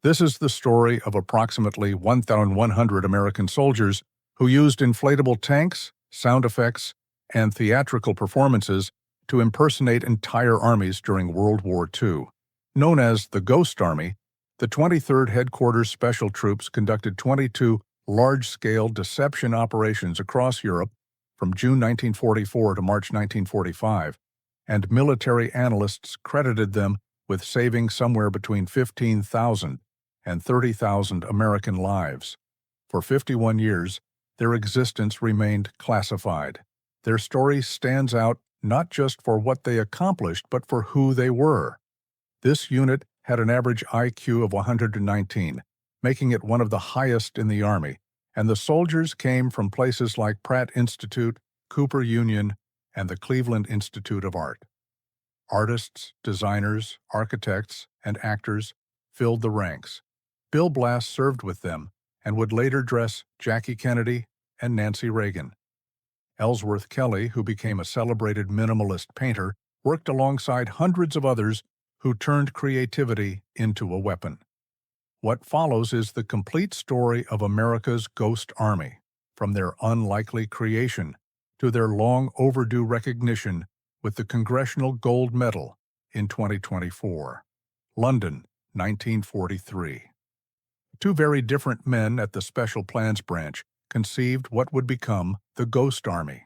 This is the story of approximately 1,100 American soldiers who used inflatable tanks, sound effects, and theatrical performances to impersonate entire armies during World War II. Known as the Ghost Army, the 23rd Headquarters Special Troops conducted 22 large-scale deception operations across Europe from June 1944 to March 1945, and military analysts credited them with saving somewhere between 15,000 and 30,000 American lives. For 51 years, their existence remained classified. Their story stands out not just for what they accomplished, but for who they were. This unit had an average IQ of 119, making it one of the highest in the Army, and the soldiers came from places like Pratt Institute, Cooper Union, and the Cleveland Institute of Art. Artists, designers, architects, and actors filled the ranks. Bill Blass served with them and would later dress Jackie Kennedy and Nancy Reagan. Ellsworth Kelly, who became a celebrated minimalist painter, worked alongside hundreds of others who turned creativity into a weapon. What follows is the complete story of America's Ghost Army, from their unlikely creation to their long overdue recognition with the Congressional Gold Medal in 2024. London, 1943. Two very different men at the Special Plans Branch conceived what would become the Ghost Army.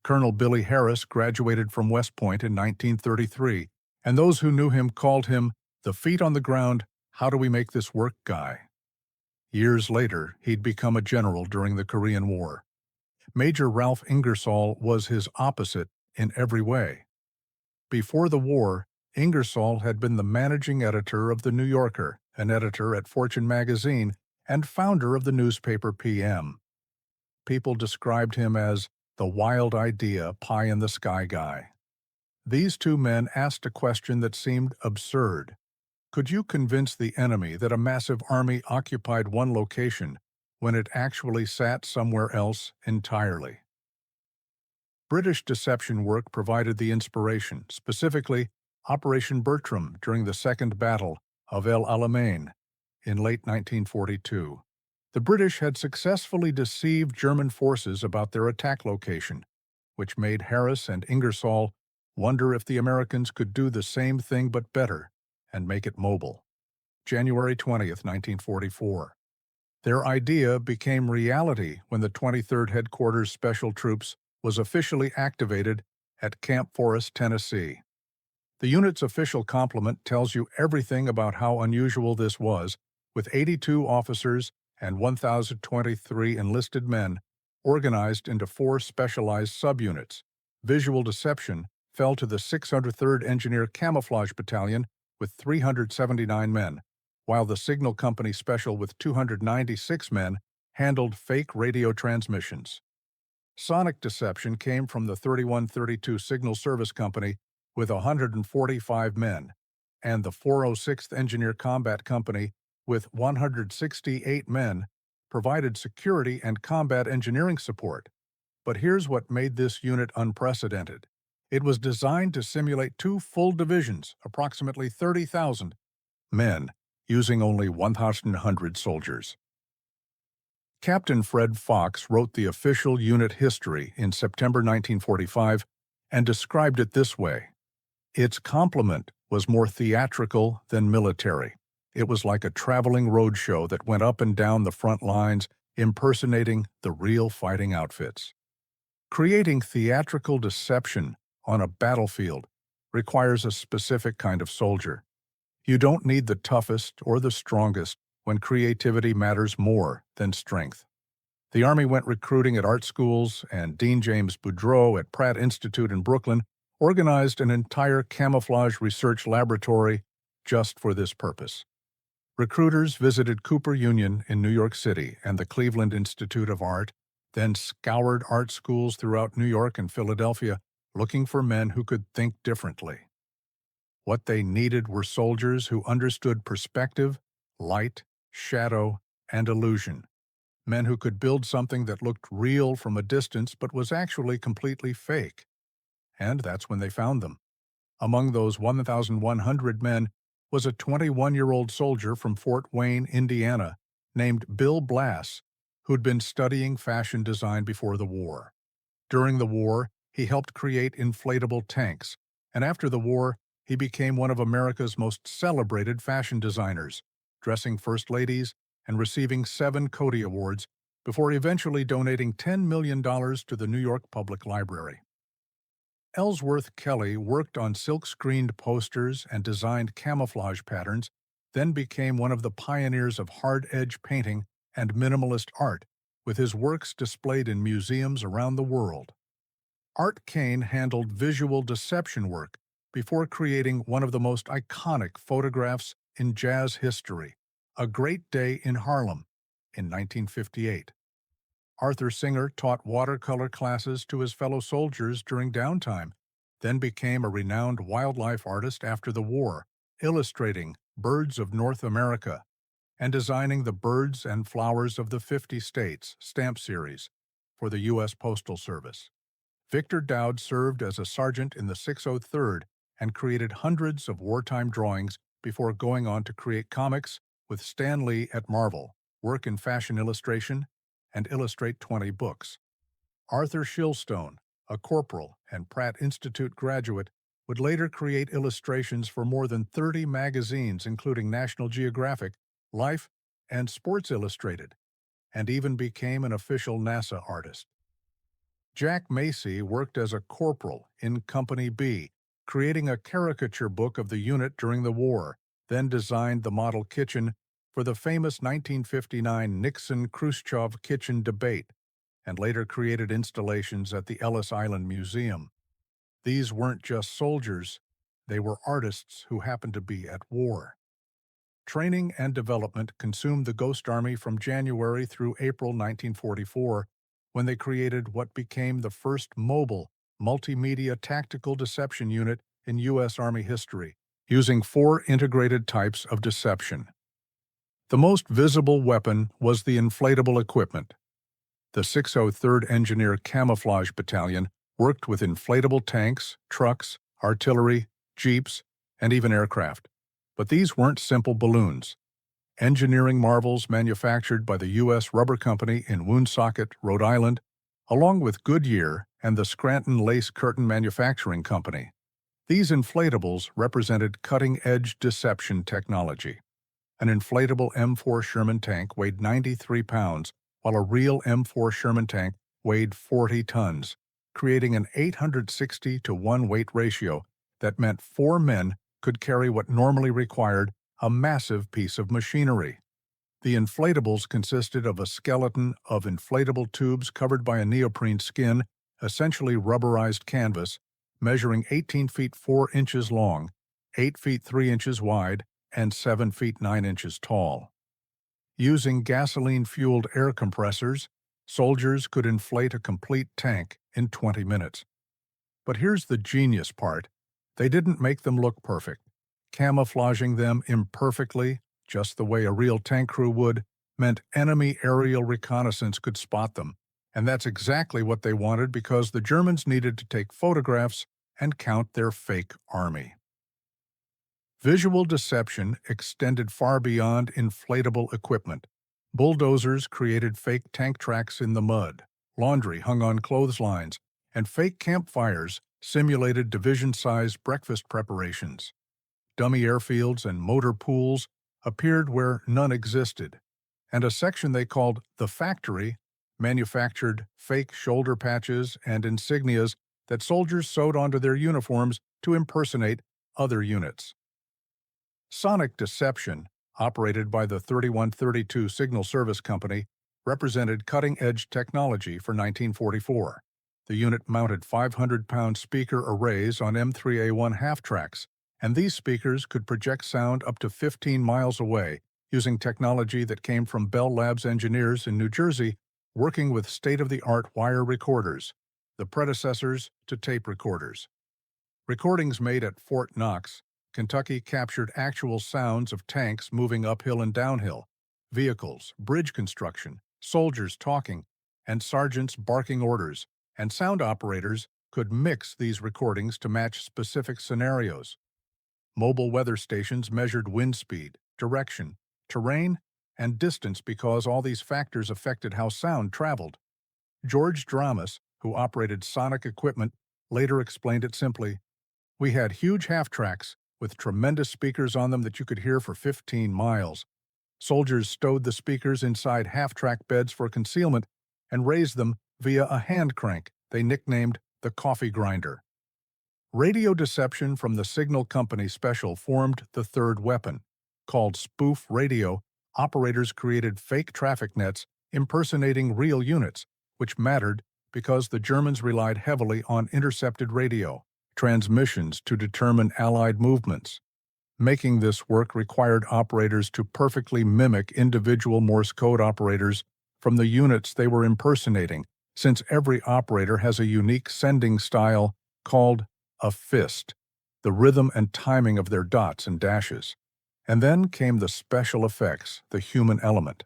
Colonel Billy Harris graduated from West Point in 1933, and those who knew him called him the feet-on-the-ground, how-do-we-make-this-work guy. Years later, he'd become a general during the Korean War. Major Ralph Ingersoll was his opposite in every way. Before the war, Ingersoll had been the managing editor of The New Yorker, an editor at Fortune magazine, and founder of the newspaper PM. People described him as the wild idea, pie-in-the-sky guy. These two men asked a question that seemed absurd. Could you convince the enemy that a massive army occupied one location when it actually sat somewhere else entirely? British deception work provided the inspiration, specifically Operation Bertram during the Second Battle of El Alamein in late 1942. The British had successfully deceived German forces about their attack location, which made Harris and Ingersoll wonder if the Americans could do the same thing but better and make it mobile. January 20th, 1944. Their idea became reality when the 23rd Headquarters Special Troops was officially activated at Camp Forest, Tennessee. The unit's official complement tells you everything about how unusual this was, with 82 officers and 1,023 enlisted men organized into 4 specialized subunits. Visual deception fell to the 603rd Engineer Camouflage Battalion with 379 men, while the Signal Company Special with 296 men handled fake radio transmissions. Sonic deception came from the 3132 Signal Service Company with 145 men, and the 406th Engineer Combat Company with 168 men provided security and combat engineering support. But here's what made this unit unprecedented. It was designed to simulate 2 full divisions, approximately 30,000 men, using only 1,100 soldiers. Captain Fred Fox wrote the official unit history in September 1945 and described it this way. Its complement was more theatrical than military. It was like a traveling roadshow that went up and down the front lines, impersonating the real fighting outfits. Creating theatrical deception on a battlefield requires a specific kind of soldier. You don't need the toughest or the strongest when creativity matters more than strength. The Army went recruiting at art schools, and Dean James Boudreau at Pratt Institute in Brooklyn organized an entire camouflage research laboratory just for this purpose. Recruiters visited Cooper Union in New York City and the Cleveland Institute of Art, then scoured art schools throughout New York and Philadelphia looking for men who could think differently. What they needed were soldiers who understood perspective, light, shadow, and illusion. Men who could build something that looked real from a distance but was actually completely fake. And that's when they found them. Among those 1,100 men was a 21-year-old soldier from Fort Wayne, Indiana, named Bill Blass, who'd been studying fashion design before the war. During the war, he helped create inflatable tanks, and after the war, he became one of America's most celebrated fashion designers, dressing first ladies and receiving 7 Coty Awards before eventually donating $10 million to the New York Public Library. Ellsworth Kelly worked on silk-screened posters and designed camouflage patterns, then became one of the pioneers of hard-edge painting and minimalist art, with his works displayed in museums around the world. Art Kane handled visual deception work before creating one of the most iconic photographs in jazz history, A Great Day in Harlem, in 1958. Arthur Singer taught watercolor classes to his fellow soldiers during downtime, then became a renowned wildlife artist after the war, illustrating Birds of North America and designing the Birds and Flowers of the 50 States stamp series for the U.S. Postal Service. Victor Dowd served as a sergeant in the 603rd and created hundreds of wartime drawings before going on to create comics with Stan Lee at Marvel, work in fashion illustration, and illustrate 20 books. Arthur Shillstone, a corporal and Pratt Institute graduate, would later create illustrations for more than 30 magazines including National Geographic, Life, and Sports Illustrated, and even became an official NASA artist. Jack Macy worked as a corporal in Company B, creating a caricature book of the unit during the war, then designed the model kitchen for the famous 1959 Nixon-Khrushchev kitchen debate, and later created installations at the Ellis Island Museum. These weren't just soldiers, they were artists who happened to be at war. Training and development consumed the Ghost Army from January through April 1944, when they created what became the first mobile, multimedia tactical deception unit in U.S. Army history, using 4 integrated types of deception. The most visible weapon was the inflatable equipment. The 603rd Engineer Camouflage Battalion worked with inflatable tanks, trucks, artillery, jeeps, and even aircraft. But these weren't simple balloons. Engineering marvels manufactured by the U.S. Rubber Company in Woonsocket, Rhode Island, along with Goodyear and the Scranton Lace Curtain Manufacturing Company. These inflatables represented cutting-edge deception technology. An inflatable M4 Sherman tank weighed 93 pounds, while a real M4 Sherman tank weighed 40 tons, creating an 860-to-1 weight ratio that meant 4 men could carry what normally required a massive piece of machinery. The inflatables consisted of a skeleton of inflatable tubes covered by a neoprene skin, essentially rubberized canvas, measuring 18 feet 4 inches long, 8 feet 3 inches wide, and 7 feet 9 inches tall. Using gasoline-fueled air compressors, soldiers could inflate a complete tank in 20 minutes. But here's the genius part. They didn't make them look perfect. Camouflaging them imperfectly, just the way a real tank crew would, meant enemy aerial reconnaissance could spot them, and that's exactly what they wanted because the Germans needed to take photographs and count their fake army. Visual deception extended far beyond inflatable equipment. Bulldozers created fake tank tracks in the mud, laundry hung on clotheslines, and fake campfires simulated division-sized breakfast preparations. Dummy airfields and motor pools appeared where none existed, and a section they called the factory manufactured fake shoulder patches and insignias that soldiers sewed onto their uniforms to impersonate other units. Sonic deception, operated by the 3132 Signal Service Company, represented cutting-edge technology for 1944. The unit mounted 500-pound speaker arrays on M3A1 half-tracks, and these speakers could project sound up to 15 miles away using technology that came from Bell Labs engineers in New Jersey working with state-of-the-art wire recorders, the predecessors to tape recorders. Recordings made at Fort Knox, Kentucky captured actual sounds of tanks moving uphill and downhill, vehicles, bridge construction, soldiers talking, and sergeants barking orders, and sound operators could mix these recordings to match specific scenarios. Mobile weather stations measured wind speed, direction, terrain, and distance because all these factors affected how sound traveled. George Dramas, who operated sonic equipment, later explained it simply: "We had huge half-tracks with tremendous speakers on them that you could hear for 15 miles. Soldiers stowed the speakers inside half-track beds for concealment and raised them via a hand crank they nicknamed the coffee grinder." Radio deception from the signal company special formed the third weapon. Called spoof radio, operators created fake traffic nets impersonating real units, which mattered because the Germans relied heavily on intercepted radio transmissions to determine Allied movements. Making this work required operators to perfectly mimic individual Morse code operators from the units they were impersonating, since every operator has a unique sending style called a fist, the rhythm and timing of their dots and dashes. And then came the special effects, the human element.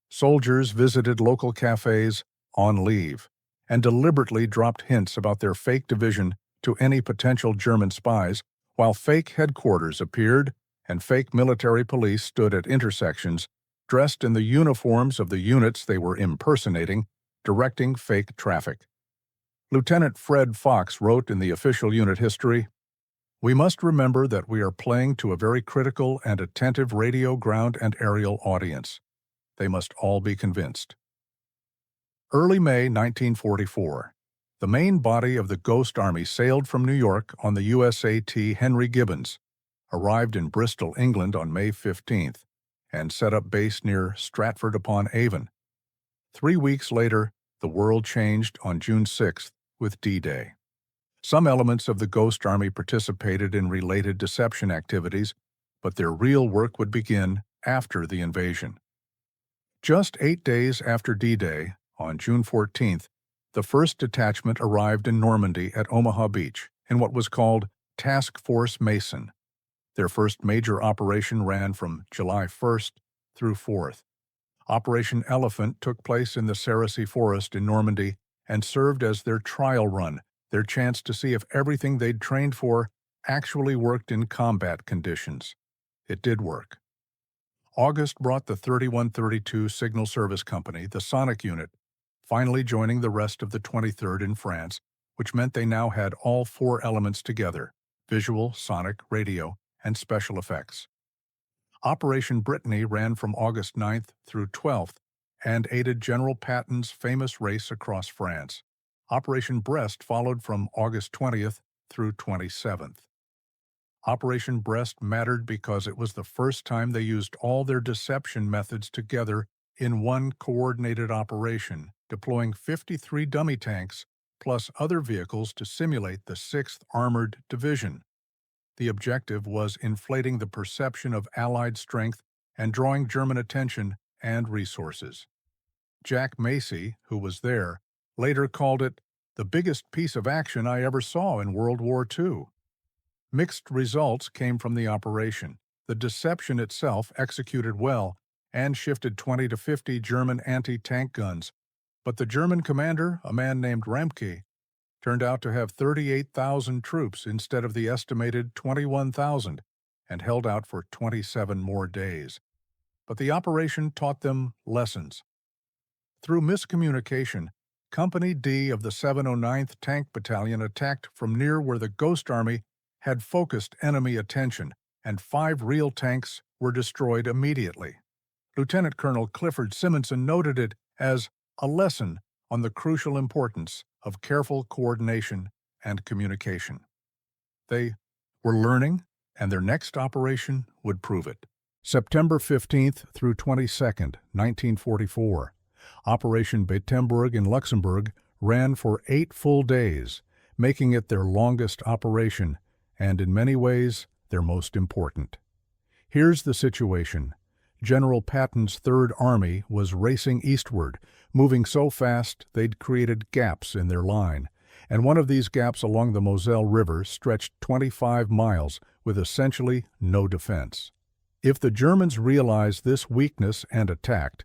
Soldiers visited local cafes on leave and deliberately dropped hints about their fake division to any potential German spies, while fake headquarters appeared and fake military police stood at intersections, dressed in the uniforms of the units they were impersonating, directing fake traffic. Lieutenant Fred Fox wrote in the official unit history, "We must remember that we are playing to a very critical and attentive radio, ground, and aerial audience. They must all be convinced." Early May 1944. The main body of the Ghost Army sailed from New York on the USAT Henry Gibbons, arrived in Bristol, England on May 15th, and set up base near Stratford-upon-Avon. 3 weeks later, the world changed on June 6th with D-Day. Some elements of the Ghost Army participated in related deception activities, but their real work would begin after the invasion. Just 8 days after D-Day, on June 14th, the 1st Detachment arrived in Normandy at Omaha Beach in what was called Task Force Mason. Their first major operation ran from July 1st through 4th. Operation Elephant took place in the Cerisy Forest in Normandy and served as their trial run, their chance to see if everything they'd trained for actually worked in combat conditions. It did work. August brought the 3132 Signal Service Company, the Sonic Unit, finally joining the rest of the 23rd in France, which meant they now had all 4 elements together: visual, sonic, radio, and special effects. Operation Brittany ran from August 9th through 12th and aided General Patton's famous race across France. Operation BREST followed from August 20th through 27th. Operation BREST mattered because it was the first time they used all their deception methods together in one coordinated operation, deploying 53 dummy tanks plus other vehicles to simulate the 6th Armored Division. The objective was inflating the perception of Allied strength and drawing German attention and resources. Jack Macy, who was there, later called it the biggest piece of action I ever saw in World War II. Mixed results came from the operation. The deception itself executed well and shifted 20 to 50 German anti-tank guns, but the German commander, a man named Remke, turned out to have 38,000 troops instead of the estimated 21,000 and held out for 27 more days. But the operation taught them lessons. Through miscommunication, Company D of the 709th Tank Battalion attacked from near where the Ghost Army had focused enemy attention, and 5 real tanks were destroyed immediately. Lieutenant Colonel Clifford Simonson noted it as a lesson on the crucial importance of careful coordination and communication. They were learning, and their next operation would prove it. September 15th through 22nd, 1944. Operation BETTEMBOURG in Luxembourg ran for 8 full days, making it their longest operation and in many ways their most important. Here's the situation. General Patton's Third Army was racing eastward, moving so fast they'd created gaps in their line, and one of these gaps along the Moselle River stretched 25 miles with essentially no defense. If the Germans realized this weakness and attacked,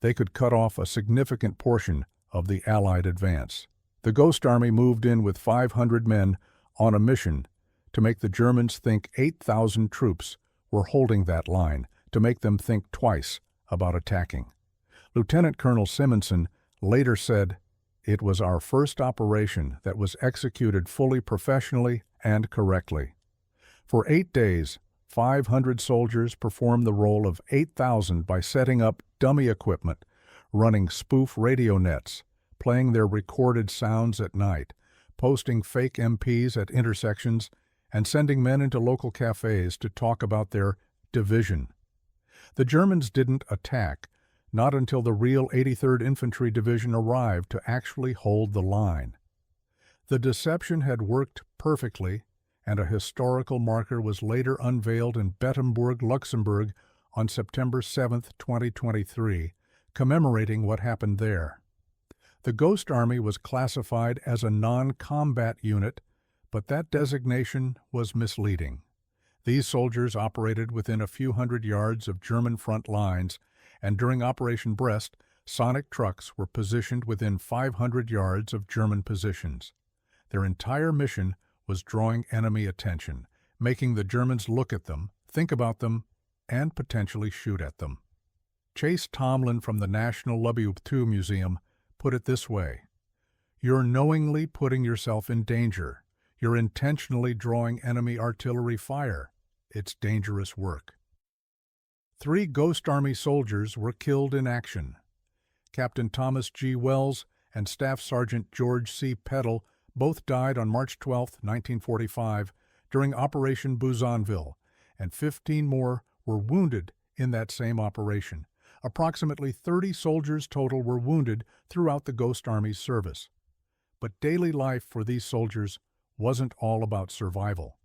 they could cut off a significant portion of the Allied advance. The Ghost Army moved in with 500 men on a mission to make the Germans think 8,000 troops were holding that line, to make them think twice about attacking. Lieutenant Colonel Simonson later said, "It was our first operation that was executed fully professionally and correctly. For 8 days, 500 soldiers performed the role of 8,000 by setting up dummy equipment, running spoof radio nets, playing their recorded sounds at night, posting fake MPs at intersections, and sending men into local cafes to talk about their division. The Germans didn't attack, not until the real 83rd Infantry Division arrived to actually hold the line. The deception had worked perfectly, and a historical marker was later unveiled in Bettembourg, Luxembourg, on September 7, 2023, commemorating what happened there. The Ghost Army was classified as a non-combat unit, but that designation was misleading. These soldiers operated within a few hundred yards of German front lines, and during Operation BREST, sonic trucks were positioned within 500 yards of German positions. Their entire mission was drawing enemy attention, making the Germans look at them, think about them, and potentially shoot at them. Chase Tomlin from the National WWII Museum put it this way: "You're knowingly putting yourself in danger. You're intentionally drawing enemy artillery fire. It's dangerous work." 3 Ghost Army soldiers were killed in action. Captain Thomas G. Wells and Staff Sergeant George C. Peddle both died on March 12, 1945, during Operation Bouzonville, and 15 more were wounded in that same operation. Approximately 30 soldiers total were wounded throughout the Ghost Army's service. But daily life for these soldiers wasn't all about survival.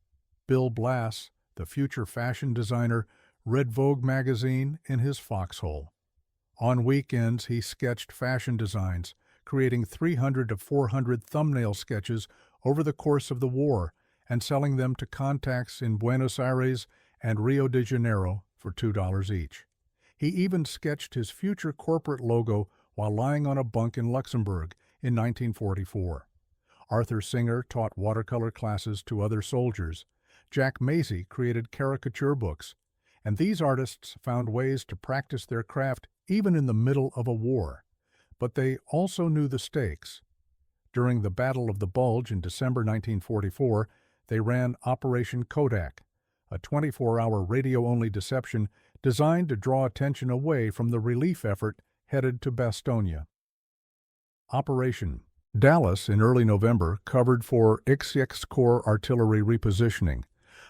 Bill Blass, the future fashion designer, read Vogue magazine in his foxhole. On weekends, he sketched fashion designs, creating 300 to 400 thumbnail sketches over the course of the war and selling them to contacts in Buenos Aires and Rio de Janeiro for $2 each. He even sketched his future corporate logo while lying on a bunk in Luxembourg in 1944. Arthur Singer taught watercolor classes to other soldiers. Jack Macy created caricature books. And these artists found ways to practice their craft even in the middle of a war. But they also knew the stakes. During the Battle of the Bulge in December 1944, they ran Operation Kodak, a 24-hour radio-only deception designed to draw attention away from the relief effort headed to Bastogne. Operation Dallas in early November covered for XX Corps artillery repositioning.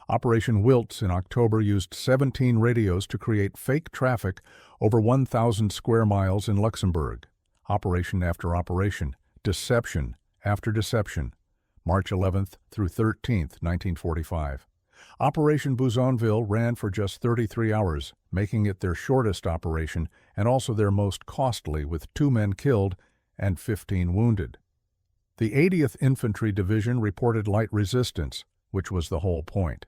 Operation Wiltz in October used 17 radios to create fake traffic over 1,000 square miles in Luxembourg. Operation after operation, deception after deception. March 11th through 13th, 1945. Operation Bouzonville ran for just 33 hours, making it their shortest operation and also their most costly, with 2 men killed and 15 wounded. The 80th Infantry Division reported light resistance, which was the whole point.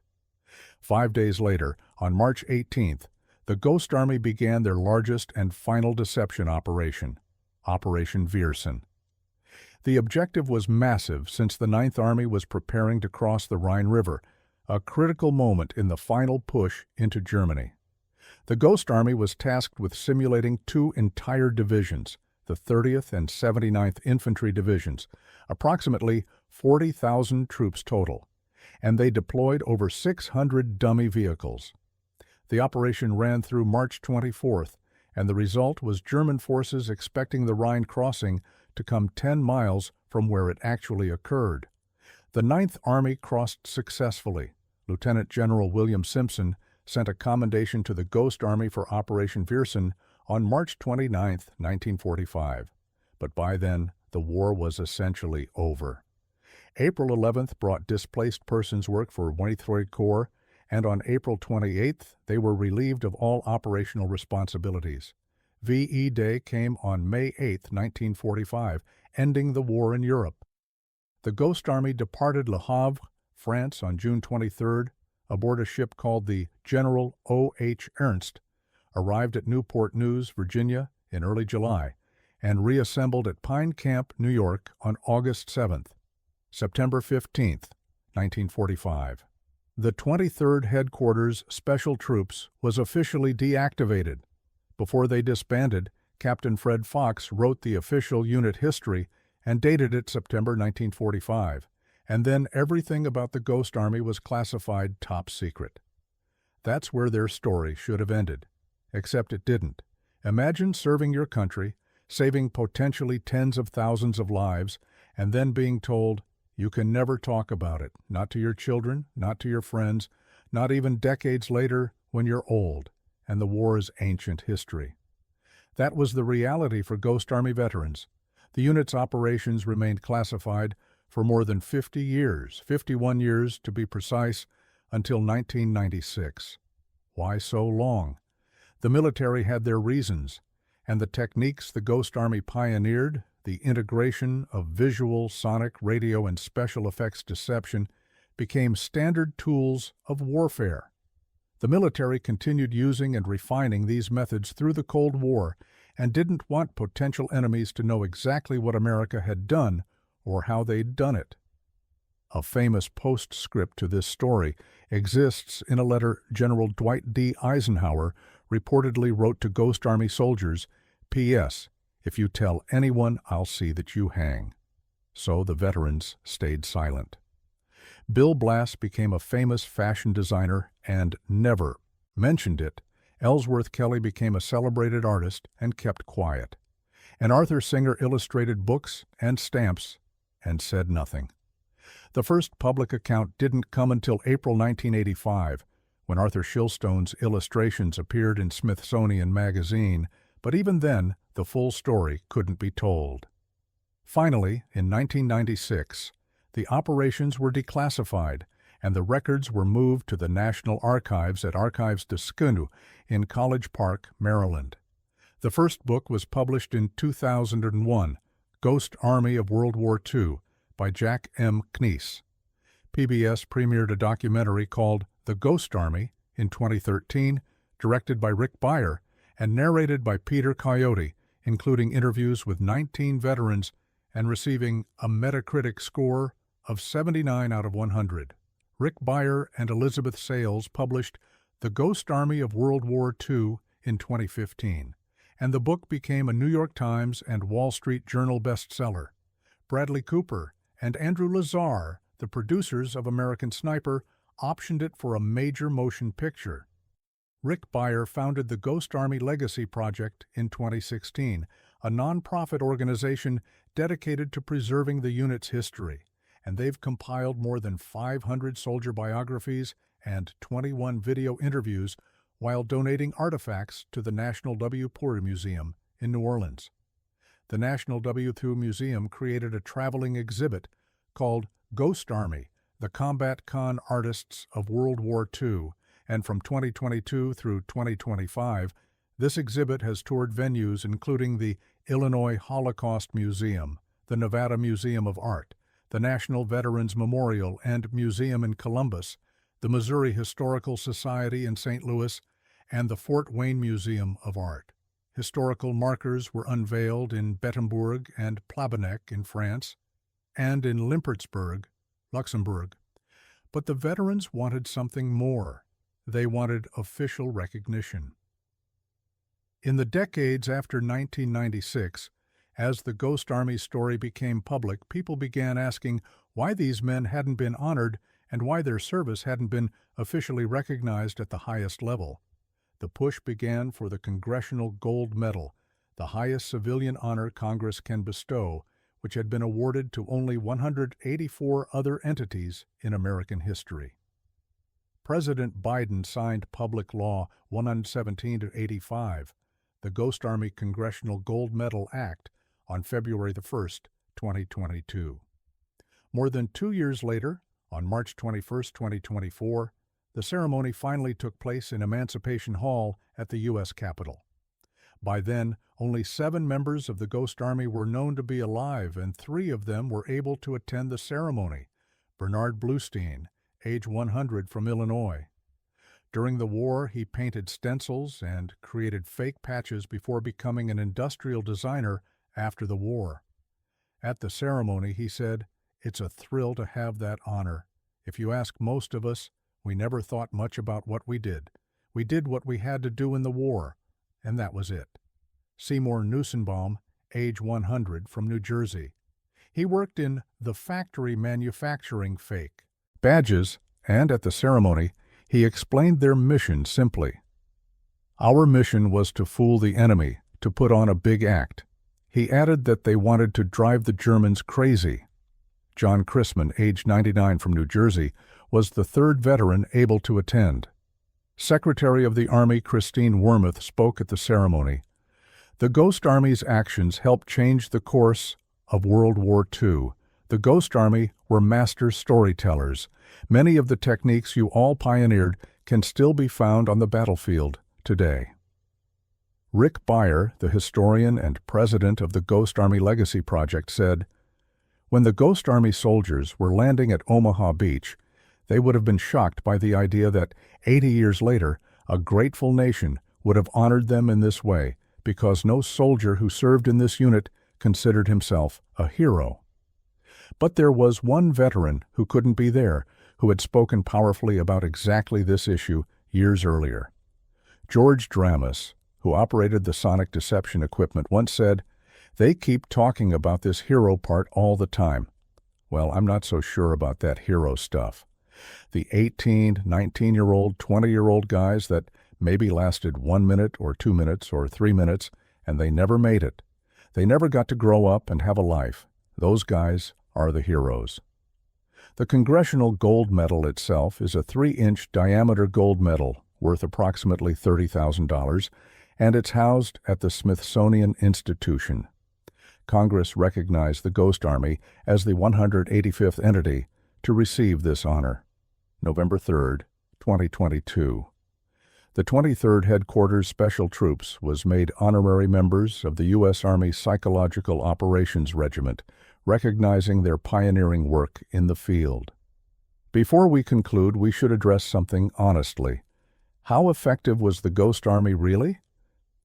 5 days later, on March 18th, the Ghost Army began their largest and final deception operation, Operation VIERSEN. The objective was massive since the 9th Army was preparing to cross the Rhine River, a critical moment in the final push into Germany. The Ghost Army was tasked with simulating 2 entire divisions, the 30th and 79th Infantry Divisions, approximately 40,000 troops total, and they deployed over 600 dummy vehicles. The operation ran through March 24th, and the result was German forces expecting the Rhine crossing to come 10 miles from where it actually occurred. The 9th Army crossed successfully. Lieutenant General William Simpson sent a commendation to the Ghost Army for Operation VIERSEN on March 29, 1945. But by then, the war was essentially over. April 11th brought displaced persons work for WWII Corps, and on April 28th, they were relieved of all operational responsibilities. VE Day came on May 8, 1945, ending the war in Europe. The Ghost Army departed Le Havre, France, on June 23rd, aboard a ship called the General O.H. Ernst, arrived at Newport News, Virginia, in early July, and reassembled at Pine Camp, New York, on August 7th. September 15th, 1945. The 23rd Headquarters Special Troops was officially deactivated. Before they disbanded, Captain Fred Fox wrote the official unit history and dated it September 1945, and then everything about the Ghost Army was classified top secret. That's where their story should have ended, except it didn't. Imagine serving your country, saving potentially tens of thousands of lives, and then being told, you can never talk about it, not to your children, not to your friends, not even decades later when you're old, and the war is ancient history. That was the reality for Ghost Army veterans. The unit's operations remained classified for more than 50 years, 51 years to be precise, until 1996. Why so long? The military had their reasons, and the techniques the Ghost Army pioneered, the integration of visual, sonic, radio, and special effects deception, became standard tools of warfare. The military continued using and refining these methods through the Cold War and didn't want potential enemies to know exactly what America had done or how they'd done it. A famous postscript to this story exists in a letter General Dwight D. Eisenhower reportedly wrote to Ghost Army soldiers, P.S. If you tell anyone, I'll see that you hang. So the veterans stayed silent. Bill Blass became a famous fashion designer and never mentioned it. Ellsworth Kelly became a celebrated artist and kept quiet. And Arthur Singer illustrated books and stamps and said nothing. The first public account didn't come until April 1985, when Arthur Shillstone's illustrations appeared in Smithsonian Magazine, but even then, the full story couldn't be told. Finally, in 1996, the operations were declassified, and the records were moved to the National Archives at Archives de Scunu in College Park, Maryland. The first book was published in 2001, Ghost Army of World War II, by Jack M. Knies. PBS premiered a documentary called The Ghost Army in 2013, directed by Rick Beyer, and narrated by Peter Coyote, including interviews with 19 veterans and receiving a Metacritic score of 79 out of 100. Rick Beyer and Elizabeth Sales published The Ghost Army of World War II in 2015, and the book became a New York Times and Wall Street Journal bestseller. Bradley Cooper and Andrew Lazar, the producers of American Sniper, optioned it for a major motion picture. Rick Beyer founded the Ghost Army Legacy Project in 2016, a nonprofit organization dedicated to preserving the unit's history, and they've compiled more than 500 soldier biographies and 21 video interviews while donating artifacts to the National WWII Museum in New Orleans. The National WWII Museum created a traveling exhibit called Ghost Army, the Combat Con Artists of World War II, and from 2022 through 2025, this exhibit has toured venues including the Illinois Holocaust Museum, the Nevada Museum of Art, the National Veterans Memorial and Museum in Columbus, the Missouri Historical Society in St. Louis, and the Fort Wayne Museum of Art. Historical markers were unveiled in Bettembourg and Plabennec in France, and in Limpertsburg, Luxembourg. But the veterans wanted something more. They wanted official recognition. In the decades after 1996, as the Ghost Army story became public, people began asking why these men hadn't been honored and why their service hadn't been officially recognized at the highest level. The push began for the Congressional Gold Medal, the highest civilian honor Congress can bestow, which had been awarded to only 184 other entities in American history. President Biden signed Public Law 117-85, the Ghost Army Congressional Gold Medal Act, on February 1, 2022. More than 2 years later, on March 21, 2024, the ceremony finally took place in Emancipation Hall at the U.S. Capitol. By then, only 7 members of the Ghost Army were known to be alive, and 3 of them were able to attend the ceremony. Bernard Bluestein, age 100, from Illinois. During the war, he painted stencils and created fake patches before becoming an industrial designer after the war. At the ceremony, he said, "It's a thrill to have that honor. If you ask most of us, We never thought much about what we did. We did what we had to do in the war, and that was it. Seymour Nussenbaum, age 100, from New Jersey. He worked in the factory manufacturing fake badges, and at the ceremony, he explained their mission simply. Our mission was to fool the enemy, to put on a big act. He added that they wanted to drive the Germans crazy. John Chrisman, age 99, from New Jersey, was the third veteran able to attend. Secretary of the Army Christine Wormuth spoke at the ceremony. The Ghost Army's actions helped change the course of World War II. The Ghost Army were master storytellers. Many of the techniques you all pioneered can still be found on the battlefield today. Rick Beyer, the historian and president of the Ghost Army Legacy Project, said, "When the Ghost Army soldiers were landing at Omaha Beach, they would have been shocked by the idea that 80 years later, a grateful nation would have honored them in this way, because no soldier who served in this unit considered himself a hero." But there was one veteran who couldn't be there, who had spoken powerfully about exactly this issue years earlier. George Dramas, who operated the sonic deception equipment, once said, "They keep talking about this hero part all the time." Well, I'm not so sure about that hero stuff. The 18, 19-year-old, 20-year-old guys that maybe lasted 1 minute or 2 minutes or 3 minutes, and they never made it. They never got to grow up and have a life. Those guys are the heroes. The Congressional Gold Medal itself is a 3-inch diameter gold medal worth approximately $30,000, and it's housed at the Smithsonian Institution. Congress recognized the Ghost Army as the 185th entity to receive this honor. November 3, 2022. The 23rd Headquarters Special Troops was made honorary members of the U.S. Army Psychological Operations Regiment, recognizing their pioneering work in the field. Before we conclude, we should address something honestly. How effective was the Ghost Army really?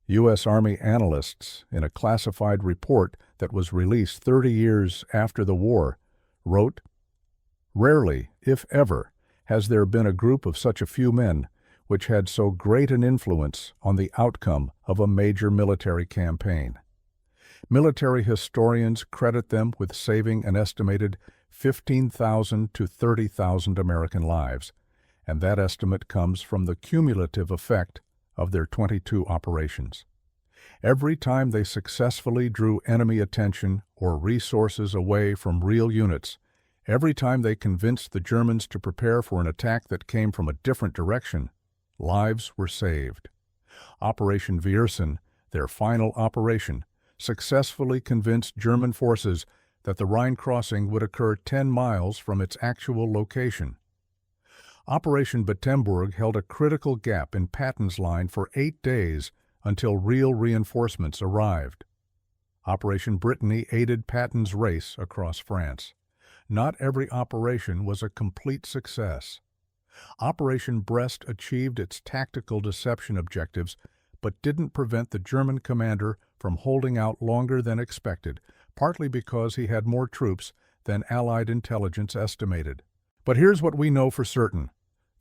U.S. Army analysts, in a classified report that was released 30 years after the war, wrote, "Rarely, if ever, has there been a group of such a few men which had so great an influence on the outcome of a major military campaign. Military historians credit them with saving an estimated 15,000 to 30,000 American lives, and that estimate comes from the cumulative effect of their 22 operations. Every time they successfully drew enemy attention or resources away from real units, every time they convinced the Germans to prepare for an attack that came from a different direction, lives were saved. Operation VIERSEN, their final operation, successfully convinced German forces that the Rhine crossing would occur 10 miles from its actual location. Operation BETTEMBOURG held a critical gap in Patton's line for 8 days until real reinforcements arrived. Operation Brittany aided Patton's race across France. Not every operation was a complete success. Operation BREST achieved its tactical deception objectives, but didn't prevent the German commander from holding out longer than expected, partly because he had more troops than Allied intelligence estimated. But here's what we know for certain.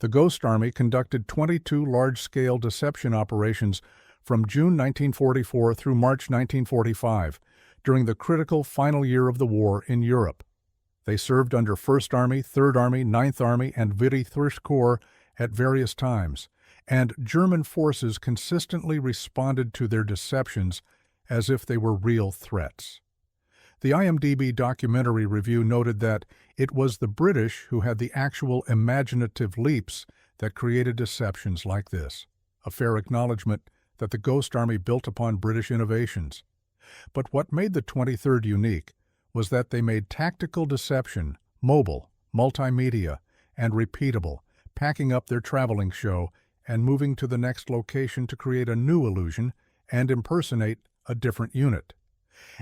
The Ghost Army conducted 22 large-scale deception operations from June 1944 through March 1945, during the critical final year of the war in Europe. They served under 1st Army, 3rd Army, 9th Army, and VIERSEN Corps at various times, and German forces consistently responded to their deceptions as if they were real threats. The IMDb documentary review noted that it was the British who had the actual imaginative leaps that created deceptions like this, a fair acknowledgement that the Ghost Army built upon British innovations. But what made the 23rd unique was that they made tactical deception mobile, multimedia, and repeatable, packing up their traveling show and moving to the next location to create a new illusion and impersonate a different unit.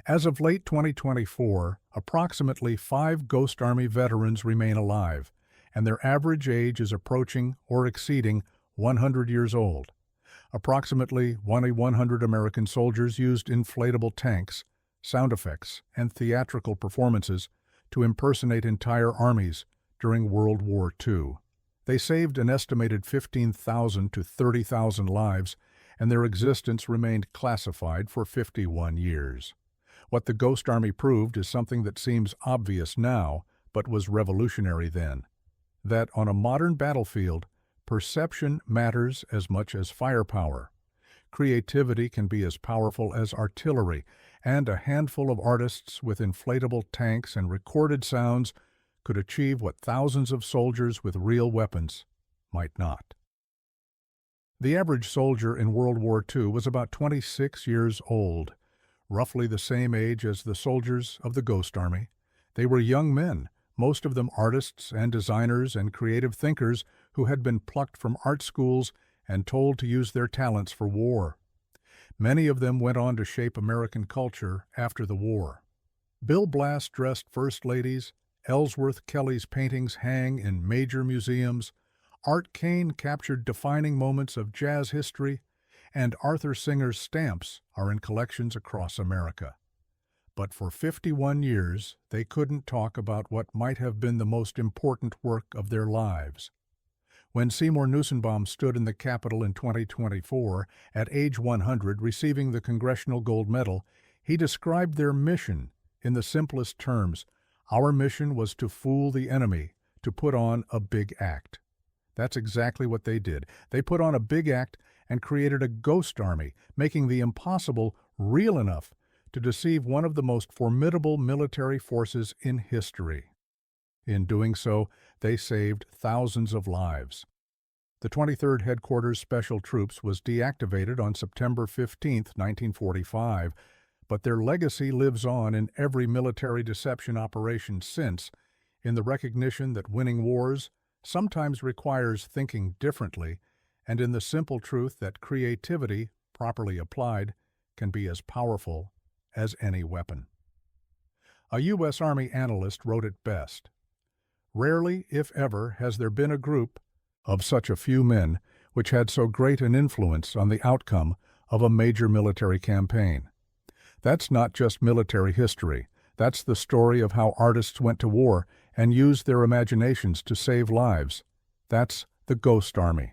As of late 2024, approximately 5 Ghost Army veterans remain alive, and their average age is approaching or exceeding 100 years old. Approximately 100 American soldiers used inflatable tanks, sound effects, and theatrical performances to impersonate entire armies during World War II. They saved an estimated 15,000 to 30,000 lives, and their existence remained classified for 51 years. What the Ghost Army proved is something that seems obvious now, but was revolutionary then. That on a modern battlefield, perception matters as much as firepower. Creativity can be as powerful as artillery, and a handful of artists with inflatable tanks and recorded sounds could achieve what thousands of soldiers with real weapons might not. The average soldier in World War II was about 26 years old, roughly the same age as the soldiers of the Ghost Army. They were young men, most of them artists and designers and creative thinkers who had been plucked from art schools and told to use their talents for war. Many of them went on to shape American culture after the war. Bill Blass dressed first ladies, Ellsworth Kelly's paintings hang in major museums, Art Kane captured defining moments of jazz history, and Arthur Singer's stamps are in collections across America. But for 51 years, they couldn't talk about what might have been the most important work of their lives. When Seymour Nussenbaum stood in the Capitol in 2024, at age 100 receiving the Congressional Gold Medal, he described their mission in the simplest terms. Our mission was to fool the enemy, to put on a big act. That's exactly what they did. They put on a big act and created a ghost army, making the impossible real enough to deceive one of the most formidable military forces in history. In doing so, they saved thousands of lives. The 23rd Headquarters Special Troops was deactivated on September 15, 1945, but their legacy lives on in every military deception operation since, in the recognition that winning wars sometimes requires thinking differently, and in the simple truth that creativity, properly applied, can be as powerful as any weapon. A U.S. Army analyst wrote it best. Rarely, if ever, has there been a group of such a few men which had so great an influence on the outcome of a major military campaign. That's not just military history. That's the story of how artists went to war and used their imaginations to save lives. That's the Ghost Army.